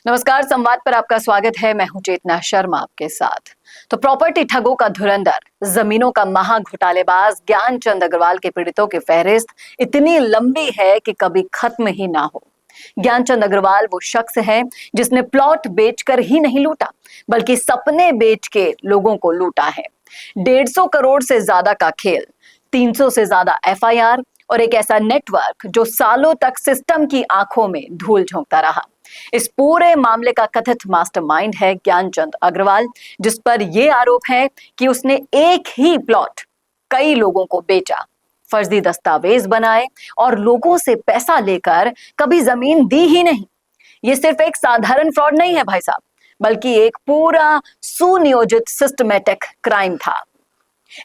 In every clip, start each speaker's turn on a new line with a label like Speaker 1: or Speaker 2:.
Speaker 1: नमस्कार, संवाद पर आपका स्वागत है। मैं हूं चेतना शर्मा आपके साथ। तो प्रॉपर्टी ठगों का धुरंधर, जमीनों का महा घोटालेबाज ज्ञानचंद अग्रवाल के पीड़ितों की फहरिस्त इतनी लंबी है कि कभी खत्म ही ना हो। ज्ञानचंद अग्रवाल वो शख्स है जिसने प्लॉट बेचकर ही नहीं लूटा, बल्कि सपने बेच के लोगों को लूटा है। 150 करोड़ से ज्यादा का खेल, 300 से ज्यादा एफआईआर और एक ऐसा नेटवर्क जो सालों तक सिस्टम की आंखों में धूल झोंकता रहा। इस पूरे मामले का कथित मास्टरमाइंड है ज्ञानचंद अग्रवाल, जिस पर यह आरोप है कि उसने एक ही प्लॉट कई लोगों को बेचा, फर्जी दस्तावेज बनाए और लोगों से पैसा लेकर कभी जमीन दी ही नहीं। ये सिर्फ एक साधारण फ्रॉड नहीं है भाई साहब, बल्कि एक पूरा सुनियोजित सिस्टमैटिक क्राइम था।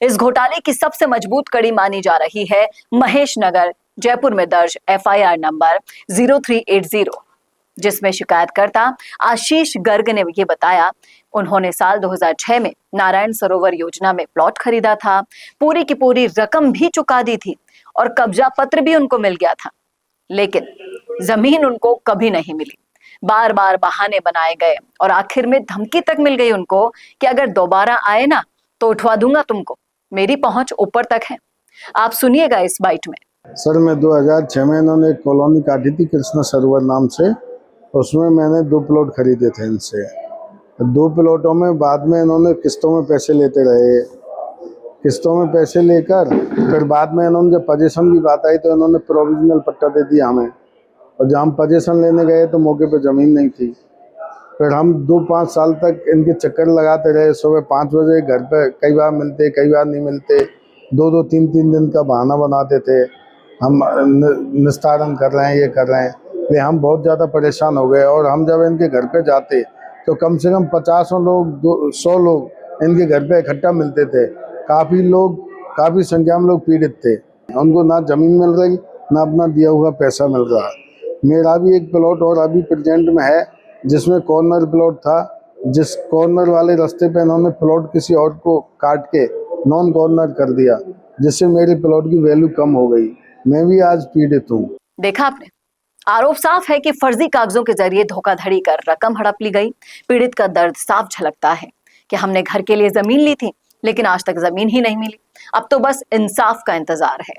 Speaker 1: इस घोटाले की सबसे मजबूत कड़ी मानी जा रही है महेश नगर जयपुर में दर्ज एफआईआर नंबर 0380, जिसमें शिकायतकर्ता आशीष गर्ग ने ये बताया उन्होंने साल 2006 में नारायण सरोवर योजना में प्लॉट खरीदा था, पूरी की पूरी रकम भी चुका दी थी और कब्जा पत्र भी उनको मिल गया था, लेकिन जमीन उनको कभी नहीं मिली। बार बार बहाने बनाए गए और आखिर में धमकी तक मिल गई उनको कि अगर दोबारा आए ना तो उठवा दूंगा तुमको, मेरी पहुंच ऊपर तक है। आप सुनिएगा इस बाइट में।
Speaker 2: सर, मैं 2006 में इन्होंने एक कॉलोनी काटी थी कृष्ण सरोवर नाम से, उसमें मैंने 2 प्लॉट खरीदे थे इनसे। 2 प्लॉटों में बाद में इन्होंने किस्तों में पैसे लेते रहे। किस्तों में पैसे लेकर फिर बाद में इन्होंने जब पोजीशन की बात आई तो इन्होंने प्रोविजनल पट्टा दे दिया हमें, और जब हम पोजीशन लेने गए तो मौके पे ज़मीन नहीं थी। फिर हम 2-5 साल तक इनके चक्कर लगाते रहे। सुबह 5 बजे घर पे कई बार मिलते, कई बार नहीं मिलते। 2-2, 3-3 दिन का बहाना बनाते थे, हम निस्तारण कर रहे हैं, ये कर रहे हैं। इसलिए हम बहुत ज़्यादा परेशान हो गए। और हम जब इनके घर पे जाते तो कम से कम 50 लोग 100 लोग इनके घर पे इकट्ठा मिलते थे। काफ़ी संख्या में लोग पीड़ित थे। उनको ना ज़मीन मिल रही, ना अपना दिया हुआ पैसा मिल रहा। मेरा भी एक प्लॉट और अभी प्रेजेंट में है, जिसमें कॉर्नर प्लॉट था। जिस कॉर्नर वाले रास्ते पे इन्होंने प्लॉट किसी और को काट के नॉन कॉर्नर कर दिया, जिससे मेरे प्लॉट की वैल्यू कम हो गई। मैं भी आज पीड़ित हूँ।
Speaker 1: देखा आपने, आरोप साफ है कि फर्जी कागजों के जरिए धोखाधड़ी कर रकम हड़प ली गई। पीड़ित का दर्द साफ झलकता है कि हमने घर के लिए जमीन ली थी, लेकिन आज तक जमीन ही नहीं मिली। अब तो बस इंसाफ का इंतजार है।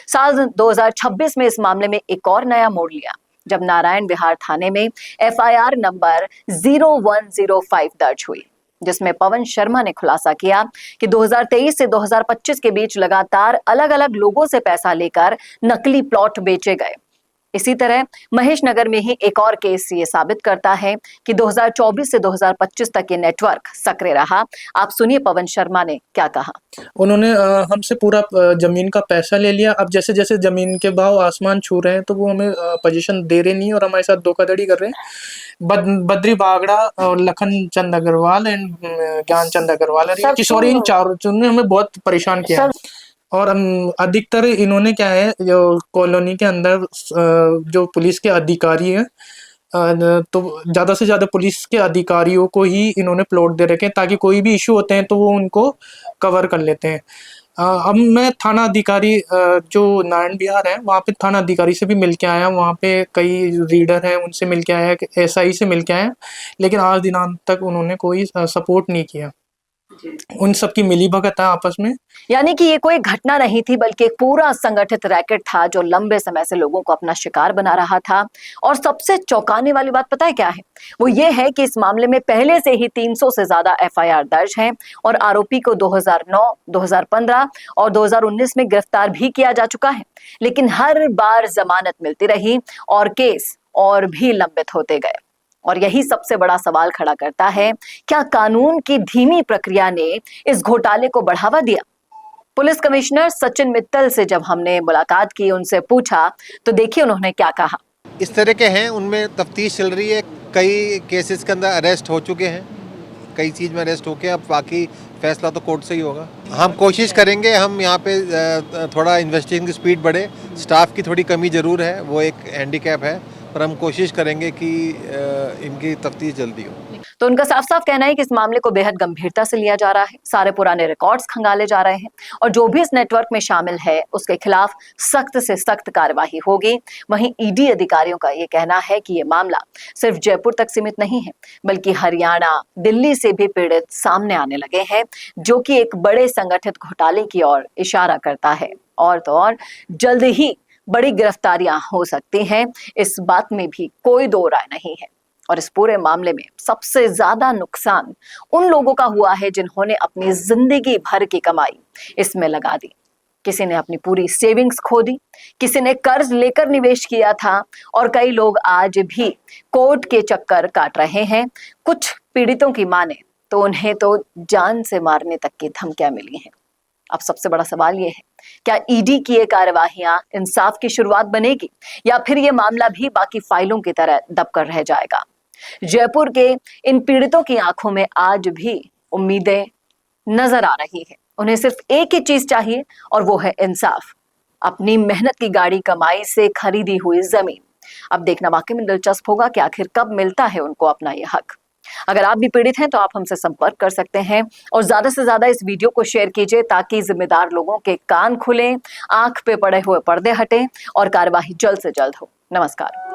Speaker 1: साल 2026 में इस मामले में एक और नया मोड़ लिया, जब नारायण विहार थाने में एफआईआर नंबर 0105 दर्ज हुई, जिसमें पवन शर्मा ने खुलासा किया कि 2023 से 2025 के बीच लगातार अलग अलग लोगों से पैसा लेकर नकली प्लॉट बेचे गए। इसी तरह महेश नगर में ही एक और केस ये साबित करता है कि 2024 से 2025 तक ये नेटवर्क सक्रिय रहा। आप सुनिए पवन शर्मा ने क्या कहा।
Speaker 3: उन्होंने हमसे पूरा जमीन का पैसा ले लिया। अब जैसे जैसे जमीन के भाव आसमान छू रहे हैं तो वो हमें पोजीशन दे रहे नहीं और हमारे साथ धोखाधड़ी कर रहे हैं। बद्री बागड़ा और लखन चंद अग्रवाल एंड ज्ञानचंद अग्रवाल और किशोरी, इन चारों ने हमें बहुत परेशान किया। और अधिकतर इन्होंने क्या है, जो कॉलोनी के अंदर जो पुलिस के अधिकारी हैं, तो ज़्यादा से ज़्यादा पुलिस के अधिकारियों को ही इन्होंने प्लॉट दे रखे हैं, ताकि कोई भी इशू होते हैं तो वो उनको कवर कर लेते हैं। अब मैं थाना अधिकारी जो नारायण विहार है वहाँ पे थाना अधिकारी से भी मिल के आया। वहाँ पे कई रीडर हैं, उनसे मिल के आया, एसआई से मिल के आया, लेकिन आज दिनांक तक उन्होंने कोई सपोर्ट नहीं किया। उन सबकी मिलीभगत है आपस में।
Speaker 1: यानी कि ये कोई घटना नहीं थी, बल्कि एक पूरा संगठित रैकेट था जो लंबे समय से लोगों को अपना शिकार बना रहा था। और सबसे चौंकाने वाली बात पता है क्या है? वो ये है कि इस मामले में पहले से ही 300 से ज्यादा एफआईआर दर्ज हैं और आरोपी को 2009, 2015 और 2019 में गिरफ्तार भी किया जा चुका है, लेकिन हर बार जमानत मिलती रही और केस और भी लंबित होते गए। और यही सबसे बड़ा सवाल खड़ा करता है, क्या कानून की धीमी प्रक्रिया ने इस घोटाले को बढ़ावा दिया? पुलिस कमिश्नर सचिन मित्तल से जब हमने मुलाकात की, उनसे पूछा, तो देखिए उन्होंने क्या कहा।
Speaker 4: इस तरह के हैं, उनमें तफ्तीश चल रही है। कई केसेस के अंदर अरेस्ट हो चुके हैं, कई चीज़ में अरेस्ट होके, अब बाकी फैसला तो कोर्ट से ही होगा। हम कोशिश करेंगे, हम यहाँ पे थोड़ा इन्वेस्टिगेशन की स्पीड बढ़े। स्टाफ की थोड़ी कमी ज़रूर है, वो एक हैंडीकैप है, और हम कोशिश करेंगे कि इनकी तफ्तीश जल्दी हो।
Speaker 1: तो उनका साफ साफ कहना है कि इस मामले को बेहद गंभीरता से लिया जा रहा है, सारे पुराने रिकॉर्ड्स खंगाले जा रहे हैं और जो भी इस नेटवर्क में शामिल है उसके खिलाफ सख्त से सख्त कार्यवाही होगी। वहीं ईडी अधिकारियों का ये कहना है कि ये मामला सिर्फ जयपुर तक सीमित नहीं है, बल्कि हरियाणा, दिल्ली से भी पीड़ित सामने आने लगे हैं, जो कि एक बड़े संगठित घोटाले की ओर इशारा करता है। और तो और जल्द ही बड़ी गिरफ्तारियां हो सकती हैं, इस बात में भी कोई दो राय नहीं है। और इस पूरे मामले में सबसे ज्यादा नुकसान उन लोगों का हुआ है जिन्होंने अपनी जिंदगी भर की कमाई इसमें लगा दी। किसी ने अपनी पूरी सेविंग्स खो दी, किसी ने कर्ज लेकर निवेश किया था और कई लोग आज भी कोर्ट के चक्कर काट रहे हैं। कुछ पीड़ितों की माने तो उन्हें तो जान से मारने तक की धमकियां मिली हैं। अब सबसे बड़ा सवाल ये है, क्या ईडी की ये कार्यवाहियां इंसाफ की शुरुआत बनेगी या फिर ये मामला भी बाकी फाइलों की तरह दबकर रह जाएगा? जयपुर के इन पीड़ितों की आंखों में आज भी उम्मीदें नजर आ रही है। उन्हें सिर्फ एक ही चीज चाहिए और वो है इंसाफ। अपनी मेहनत की गाड़ी कमाई से खरीदी हुई जमीन। अब देखना वाकई में दिलचस्प होगा कि आखिर कब मिलता है उनको अपना ये हक। अगर आप भी पीड़ित हैं तो आप हमसे संपर्क कर सकते हैं और ज्यादा से ज्यादा इस वीडियो को शेयर कीजिए ताकि जिम्मेदार लोगों के कान खुलें, आंख पे पड़े हुए पर्दे हटें और कार्यवाही जल्द से जल्द हो। नमस्कार।